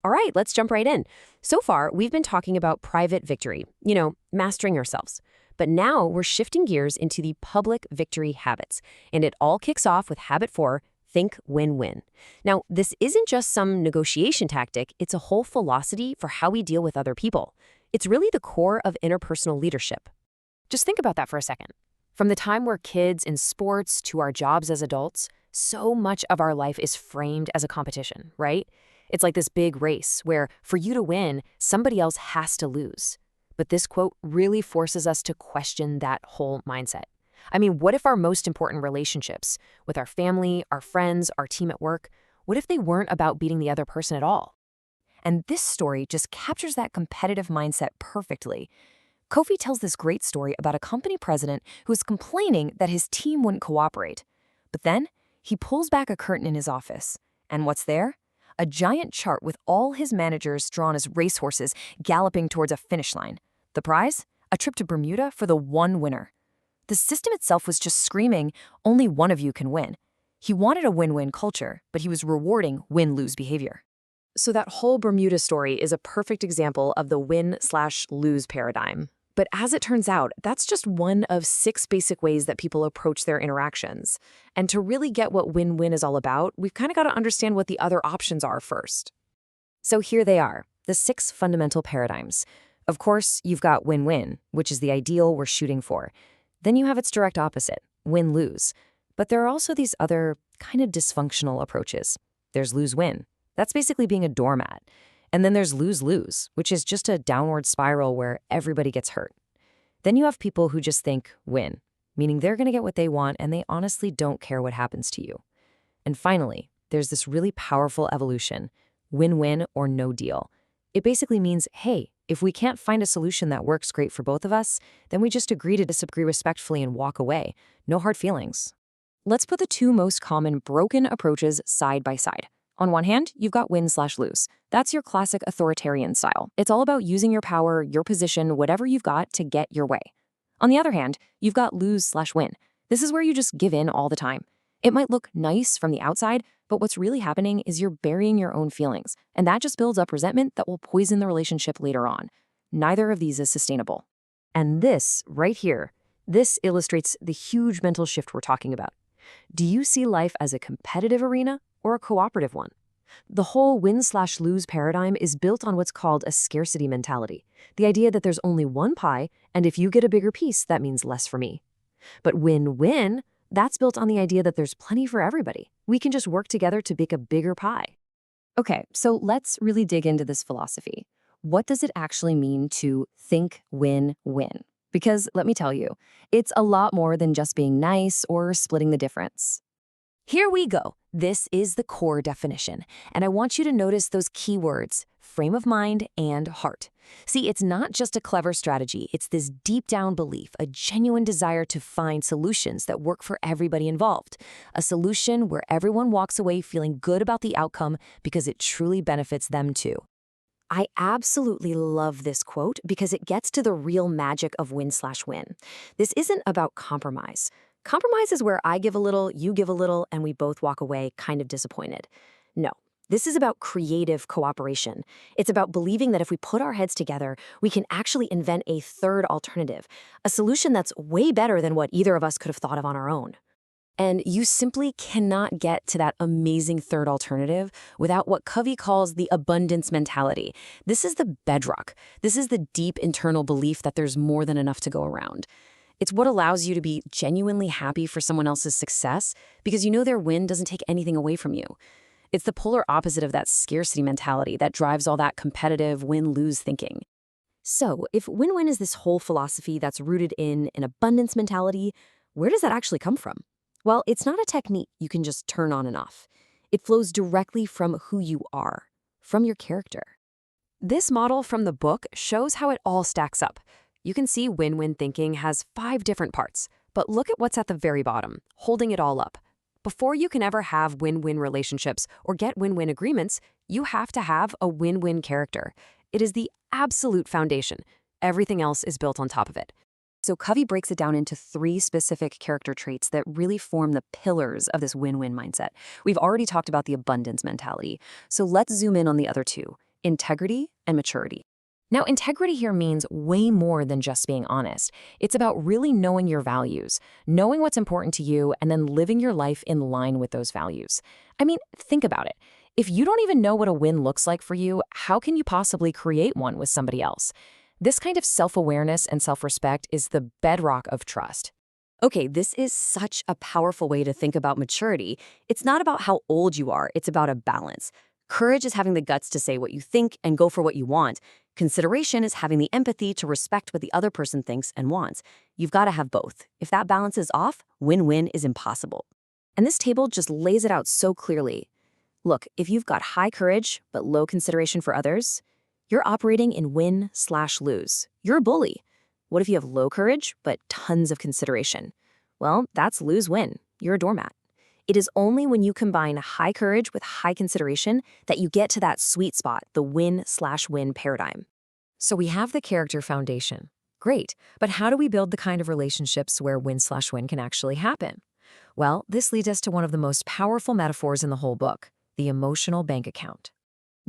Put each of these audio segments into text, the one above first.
All right, let's jump right in. So far, we've been talking about private victory, mastering ourselves. But now we're shifting gears into the public victory habits. And it all kicks off with habit 4, think win-win. Now, this isn't just some negotiation tactic, it's a whole philosophy for how we deal with other people. It's really the core of interpersonal leadership. Just think about that for a second. From the time we're kids in sports to our jobs as adults, so much of our life is framed as a competition, right? It's like this big race where, for you to win, somebody else has to lose. But this quote really forces us to question that whole mindset. I mean, what if our most important relationships, with our family, our friends, our team at work, what if they weren't about beating the other person at all? And this story just captures that competitive mindset perfectly. Kofi tells this great story about a company president who was complaining that his team wouldn't cooperate. But then, he pulls back a curtain in his office. And what's there? A giant chart with all his managers drawn as racehorses galloping towards a finish line. The prize? A trip to Bermuda for the one winner. The system itself was just screaming, only one of you can win. He wanted a win-win culture, but he was rewarding win-lose behavior. So that whole Bermuda story is a perfect example of the win/lose paradigm. But as it turns out, that's just one of 6 basic ways that people approach their interactions. And to really get what win-win is all about, we've kind of got to understand what the other options are first. So here they are, the 6 fundamental paradigms. Of course, you've got win-win, which is the ideal we're shooting for. Then you have its direct opposite, win-lose. But there are also these other kind of dysfunctional approaches. There's lose-win. That's basically being a doormat. And then there's lose-lose, which is just a downward spiral where everybody gets hurt. Then you have people who just think win, meaning they're going to get what they want and they honestly don't care what happens to you. And finally, there's this really powerful evolution, win-win or no deal. It basically means, hey, if we can't find a solution that works great for both of us, then we just agree to disagree respectfully and walk away. No hard feelings. Let's put the 2 most common broken approaches side by side. On one hand, you've got win/lose. That's your classic authoritarian style. It's all about using your power, your position, whatever you've got to get your way. On the other hand, you've got lose/win. This is where you just give in all the time. It might look nice from the outside, but what's really happening is you're burying your own feelings, and that just builds up resentment that will poison the relationship later on. Neither of these is sustainable. And this, right here, this illustrates the huge mental shift we're talking about. Do you see life as a competitive arena or a cooperative one? The whole win/lose paradigm is built on what's called a scarcity mentality, the idea that there's only one pie, and if you get a bigger piece, that means less for me. But win-win, that's built on the idea that there's plenty for everybody. We can just work together to bake a bigger pie. Okay, so let's really dig into this philosophy. What does it actually mean to think win-win? Because let me tell you, it's a lot more than just being nice or splitting the difference. Here we go. This is the core definition, and I want you to notice those key words, frame of mind and heart. See, it's not just a clever strategy, it's this deep down belief, a genuine desire to find solutions that work for everybody involved. A solution where everyone walks away feeling good about the outcome because it truly benefits them too. I absolutely love this quote because it gets to the real magic of win/win. This isn't about compromise. Compromise is where I give a little, you give a little, and we both walk away kind of disappointed. No, this is about creative cooperation. It's about believing that if we put our heads together, we can actually invent a third alternative, a solution that's way better than what either of us could have thought of on our own. And you simply cannot get to that amazing third alternative without what Covey calls the abundance mentality. This is the bedrock. This is the deep internal belief that there's more than enough to go around. It's what allows you to be genuinely happy for someone else's success because you know their win doesn't take anything away from you. It's the polar opposite of that scarcity mentality that drives all that competitive win-lose thinking. So, if win-win is this whole philosophy that's rooted in an abundance mentality, where does that actually come from? Well, it's not a technique you can just turn on and off. It flows directly from who you are, from your character. This model from the book shows how it all stacks up. You can see win-win thinking has 5 different parts, but look at what's at the very bottom, holding it all up. Before you can ever have win-win relationships or get win-win agreements, you have to have a win-win character. It is the absolute foundation. Everything else is built on top of it. So Covey breaks it down into 3 specific character traits that really form the pillars of this win-win mindset. We've already talked about the abundance mentality, so let's zoom in on the other 2. integrity and maturity. Now, integrity here means way more than just being honest. It's about really knowing your values, knowing what's important to you, and then living your life in line with those values. I mean, think about it. If you don't even know what a win looks like for you, how can you possibly create one with somebody else? This kind of self-awareness and self-respect is the bedrock of trust. Okay, this is such a powerful way to think about maturity. It's not about how old you are, it's about a balance. Courage is having the guts to say what you think and go for what you want. Consideration is having the empathy to respect what the other person thinks and wants. You've got to have both. If that balance is off, win-win is impossible. And this table just lays it out so clearly. Look, if you've got high courage but low consideration for others, you're operating in win/lose. You're a bully. What if you have low courage but tons of consideration? Well, that's lose-win. You're a doormat. It is only when you combine high courage with high consideration that you get to that sweet spot, the win/win paradigm. So we have the character foundation. Great, but how do we build the kind of relationships where win/win can actually happen? Well, this leads us to one of the most powerful metaphors in the whole book, the emotional bank account.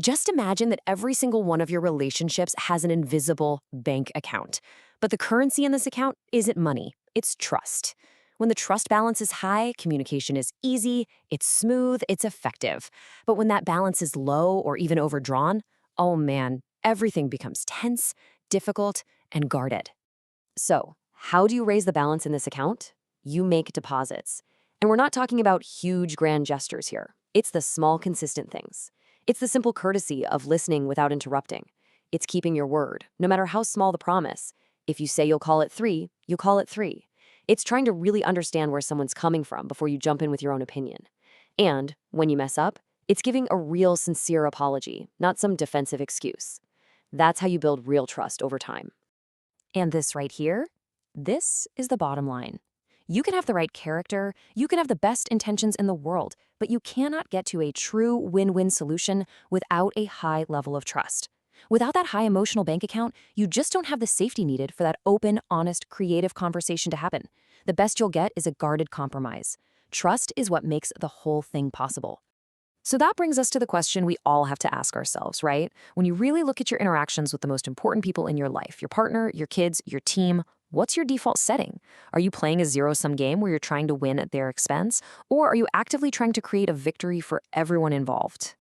Just imagine that every single one of your relationships has an invisible bank account. But the currency in this account isn't money, it's trust. When the trust balance is high, communication is easy, it's smooth, it's effective. But when that balance is low or even overdrawn, oh man, everything becomes tense, difficult, and guarded. So, how do you raise the balance in this account? You make deposits. And we're not talking about huge grand gestures here. It's the small, consistent things. It's the simple courtesy of listening without interrupting. It's keeping your word, no matter how small the promise. If you say you'll call at 3, you call at 3. It's trying to really understand where someone's coming from before you jump in with your own opinion. And when you mess up, it's giving a real, sincere apology, not some defensive excuse. That's how you build real trust over time. And this right here, this is the bottom line. You can have the right character, you can have the best intentions in the world, but you cannot get to a true win-win solution without a high level of trust. Without that high emotional bank account, you just don't have the safety needed for that open, honest, creative conversation to happen. The best you'll get is a guarded compromise. Trust is what makes the whole thing possible. So that brings us to the question we all have to ask ourselves, right? When you really look at your interactions with the most important people in your life, your partner, your kids, your team, what's your default setting? Are you playing a zero-sum game where you're trying to win at their expense? Or are you actively trying to create a victory for everyone involved?